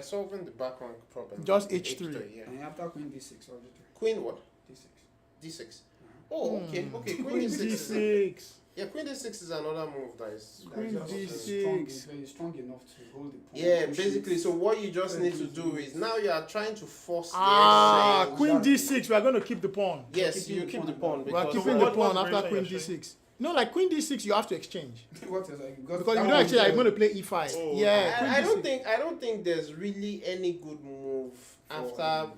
solving the back rank problem. Just with H3. Yeah. And after queen D6, what do you do? Queen what? D6. D6. Oh, okay. Queen Queen D6. D6. Yeah, Queen D6 is another move that is. Queen That's just D6. strong, it's very strong enough to hold the pawn. Yeah, push basically. it. So what you just need to do is now you are trying to force the exchange. Queen D6. We are going to keep the pawn. Yes, keeping you the keep pawn. the pawn We are because keeping what- the pawn what after variation Queen you're D6. No, like Queen D6, you have to exchange What is like? because if you don't exchange, I'm going to play E5. Oh, Yeah, Queen I D6. don't think there's really any good move after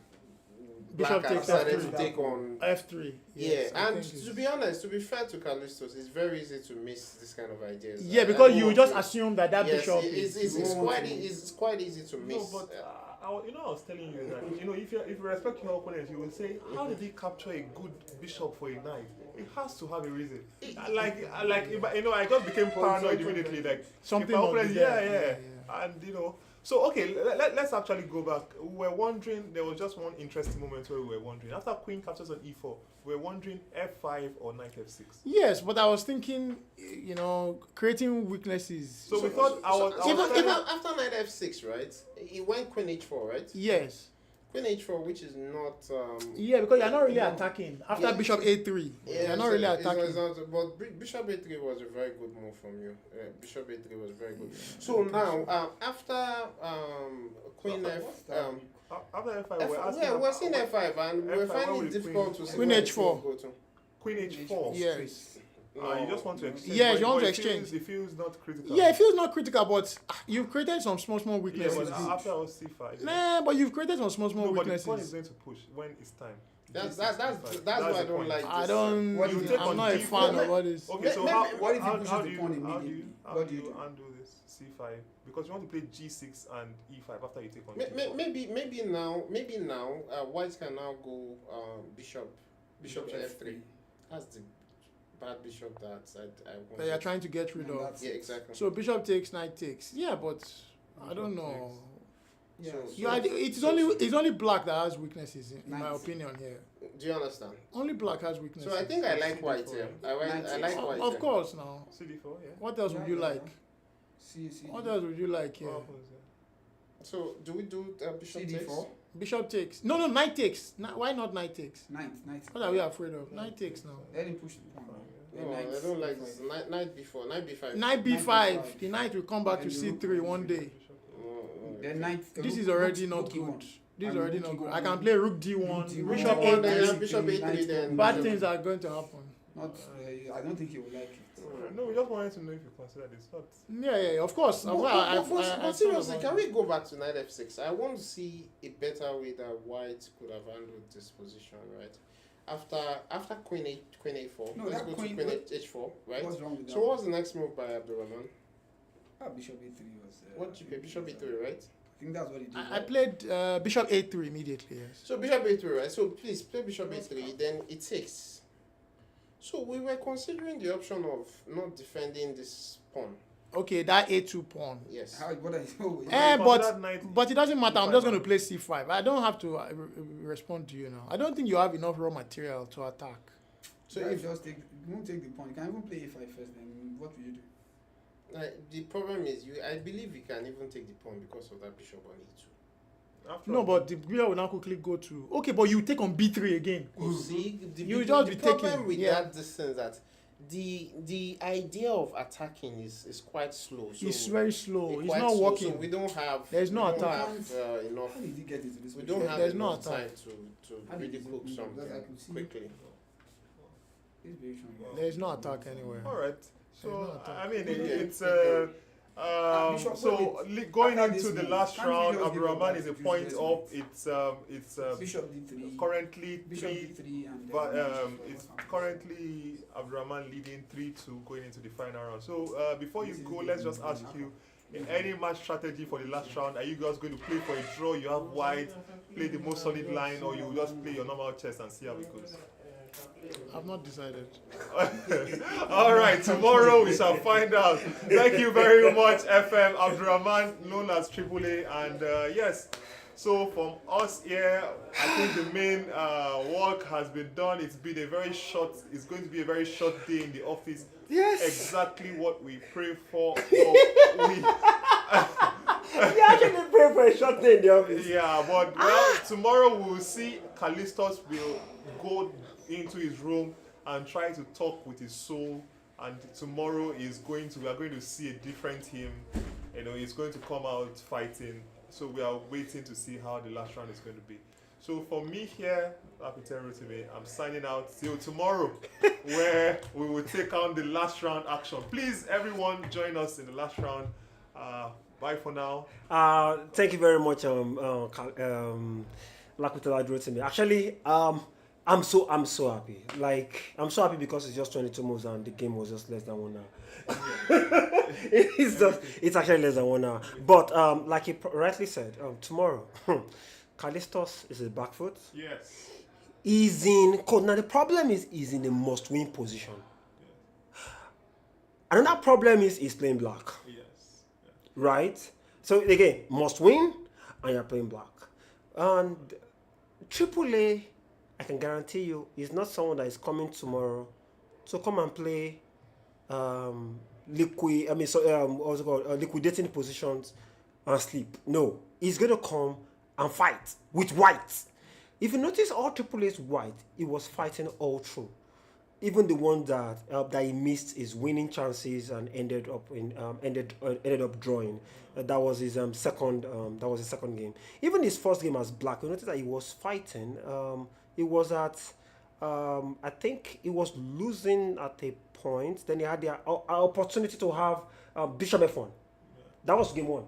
Bishop Black takes has decided F3. to take on. F3. Yes, I and think to be honest, to be fair to Callistus, it's very easy to miss this kind of ideas. yeah, I because don't you want just to- assume that yes, bishop it's is. it's quite easy to miss. No, but I was telling you that if you respect your opponent, you will say, how did he capture a good bishop for a knight? It has to have a reason. Like if I just became paranoid immediately. Like Something if my must be opponent, there. yeah, and So okay, let's actually go back. We were wondering. There was just one interesting moment where we were wondering. After Queen captures on E4, we were wondering F5 or Knight F6. Yes, but I was thinking, creating weaknesses. So we thought I was Even telling- after Knight F6, right? He went Queen H4, right? Yes. Queen h4, which is not. Yeah, because you're not really attacking after Bishop a3. You're not really attacking. But Bishop a3 was a very good move from you. Bishop a3 was very good. So now, after Queen f. After F5, we're seeing F5, and we're finding it difficult to see. Queen h4. Queen h4. Yes. You just want to exchange. Yes, you want to exchange. It feels not critical. Yeah, it feels not critical, but you've created some small Yeah, weaknesses. but after I was C5. Nah, but you've created some small No, but the pawn weaknesses. is going to push when it's time. That's what I the don't point. like. I this. don't. What do you take I'm on not a D4? fan of all this. Okay, so Maybe- how what if he how pushes do the you pawn how do immediately? you how What do do you you do? undo this C5 because you want to play G6 and E5 after you take on Maybe D4. maybe now, White can now go Bishop f3. That's the bad bishop that I want. That you're trying to get rid of. Yeah, exactly. So bishop takes, knight takes. Yeah, but I don't know. Yeah. It's only black that has weaknesses in my Knight. opinion here. Do you understand? Only black has weaknesses. So I think I like White here. I like White. Of here. course now. CD4, yeah. What else would you like? See. What else would you like here? What happens there? So do we do Bishop takes? CD4. Bishop takes. No, knight takes. Why not knight takes? Knight. What are we afraid of? Knight takes now. Let him push the pawn. No, I don't like this. Knight b4, knight b5. Knight b5. b5. The knight will come back to c3 one day. Then knight. This is already not good. This is already not good. I can play rook d1, Rook D1. bishop Bishop a3. Bishop a3 then. Bad things are going to happen. Not. I don't think he will like it. No, we just wanted to know if you consider this. But Yeah, of course. But seriously, can we go back to knight f6? I want to see a better way that White could have handled this position, right? After queen a4, No, let's that go queen- to queen h4, right? What's wrong with that? So what was the next move by Abdulrahman? Bishop a3 was. What did you play? Bishop e3, right? I think that's what he did. I played bishop a3 immediately. Yes. So bishop a3, right? So please play bishop a3, then it takes. So we were considering the option of not defending this pawn. Okay, that a2 pawn. Yes. What I know. consider knight But it doesn't matter. I'm E5 just going to and- play c5. I don't have to respond to you now. I don't think you have enough raw material to attack. So if you won't take the pawn, you can even play a5 first. Then what will you do? The problem is, I believe you can even take the pawn because of that bishop on e2. After No, all, but the player will now quickly go to. Okay, but you take on b3 again. You see, You just be problem taking, with yeah. that distance that the idea of attacking is quite slow. So It's very slow. It's quite not slow, working. So we don't have. There's no we don't attack. have, enough. How did he get into this? We position? don't have There's no enough time attack. to How did really he cook do- something because I could see- quickly. He's very strong. There's no attack anywhere. all right. So There's no attack. I mean, Okay. it's Bishop, so wait. going After into this the move, last can't you round, just give Abdulrahman up is a that point useless up. move? It's Bishop d3. currently Bishop three. d3 and But then it's currently Abdulrahman leading 3-2 going into the final round. So before you This is go, the let's just game. ask you, in any match strategy for the last round, are you guys going to play for a draw? You have White, play the most solid line, or you just play your normal chess and see how it goes? I've not decided. All right, tomorrow we shall find out. Thank you very much, FM Abdulrahman, known as AAA, and yes. So from us here, I think the main work has been done. It's been a very short. It's going to be a very short day in the office. Yes. Exactly what we pray for. You actually pray for a short day in the office. Yeah, but well, tomorrow we'll see Callistus will go into his room and try to talk with his soul. And tomorrow we are going to see a different him. You know, he's going to come out fighting. So we are waiting to see how the last round is going to be. So for me here, Lapite Oluwadurotimi, I'm signing out till tomorrow, where we will take on the last round action. Please, everyone, join us in the last round. Bye for now. Thank you very much, Lapite Oluwadurotimi. Actually, I'm so happy. Like, I'm so happy because it's just 22 moves and the game was just less than 1 hour. It's actually less than 1 hour. But like he rightly said, tomorrow, Callistus is a back foot. Yes. He's in code. Now the problem is he's in a must-win position. Another problem is he's playing black. Yes. Right? So again, must win, and you're playing black. And AAA, I can guarantee you, is not someone that is coming tomorrow to come and play liquidating positions and sleep. No, he's going to come and fight with white. If you notice, all Triple A's white, he was fighting all through. Even the one that he missed his winning chances and ended up drawing. That was his second. That was his second game. Even his first game as black, you notice that he was fighting. He was at. I think he was losing at a point. Then he had the opportunity to have Bishop F1. That was game 1.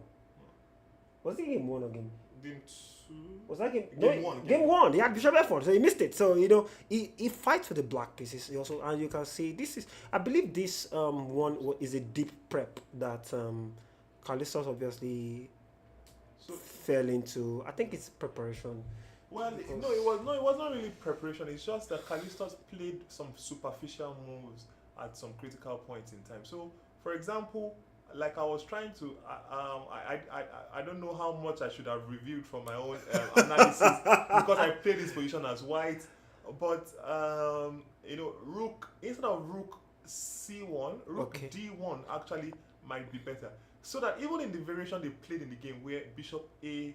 Was it game 1 or game? Game 2. Was that game? Game No, 1. Game 1. He had Bishop F1, so he missed it. So he fights for the black pieces. He also, and you can see this is. I believe this one is a deep prep that Callistus obviously fell into. I think it's preparation. Well, it was not really preparation. It's just that Callistus played some superficial moves at some critical points in time. So, for example, like I was trying to, I don't know how much I should have reviewed from my own analysis because I played this position as white. But rook, instead of rook C1, rook D1 actually might be better. So that even in the variation they played in the game where Bishop A3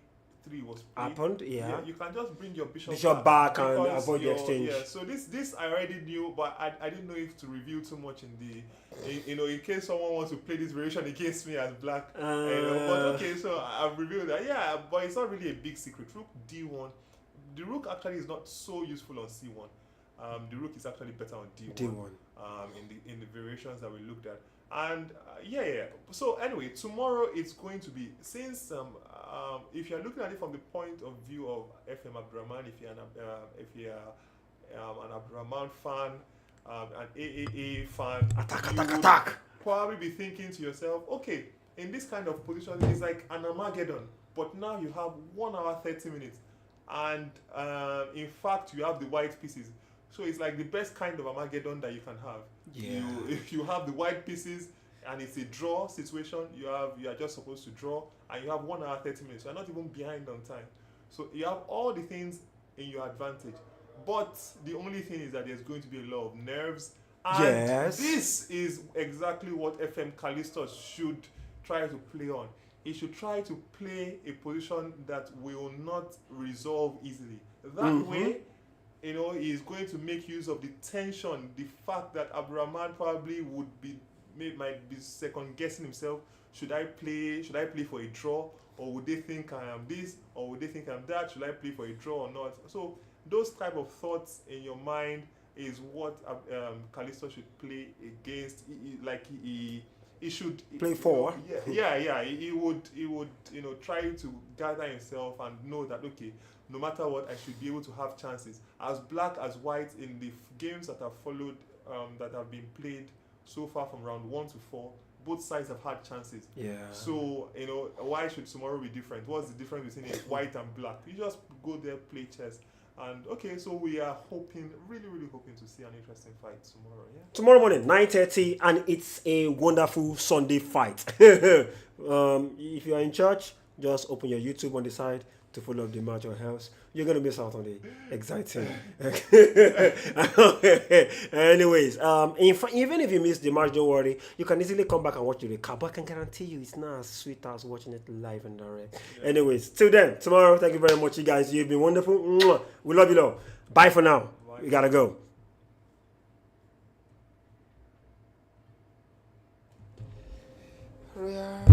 was played, Happened, yeah. You can just bring your bishop back and because avoid the exchange. Yeah, so this I already knew, but I didn't know if to review too much in case someone wants to play this variation against me as black. But okay, so I've revealed that. Yeah, but it's not really a big secret. Rook D1. The rook actually is not so useful on C1. The rook is actually better on D1. In the variations that we looked at. And so anyway, tomorrow it's going to be, since if you're looking at it from the point of view of FM Abdulrahman, if you're an Abdulrahman fan, an AAA fan, attack. Probably be thinking to yourself, okay, in this kind of position, it's like an armageddon, but now you have 1 hour 30 minutes, and in fact you have the white pieces. So it's like the best kind of armageddon that you can have. Yeah. If you have the white pieces and it's a draw situation, you are just supposed to draw, and you have 1 hour 30 minutes. You're not even behind on time. So you have all the things in your advantage. But the only thing is that there's going to be a lot of nerves. And this is exactly what FM Callistus should try to play on. He should try to play a position that will not resolve easily. That way, he is going to make use of the tension, the fact that Abdulrahman probably might be second guessing himself. Should I play for a draw, or would they think I am this, or would they think I'm that? Should I play for a draw or not? So those type of thoughts in your mind is what Callistus should play against. He should play for. He would try to gather himself and know that, okay, no matter what, I should be able to have chances. As black as white in the games that have followed, that have been played so far from round 1 to 4, both sides have had chances. Yeah. So, why should tomorrow be different? What's the difference between white and black? You just go there, play chess. And okay, so we are really, really hoping to see an interesting fight tomorrow. Yeah. Tomorrow morning, 9:30, and it's a wonderful Sunday fight. If you are in church, just open your YouTube on the side to follow up the match, or else you're gonna miss out on the exciting. Anyways, even if you miss the match, don't worry. You can easily come back and watch the recap. But I can guarantee you, it's not as sweet as watching it live and direct. Yeah. Anyways, till then, tomorrow. Thank you very much, you guys. You've been wonderful. We love you all. Bye for now. Bye. We gotta go. Yeah.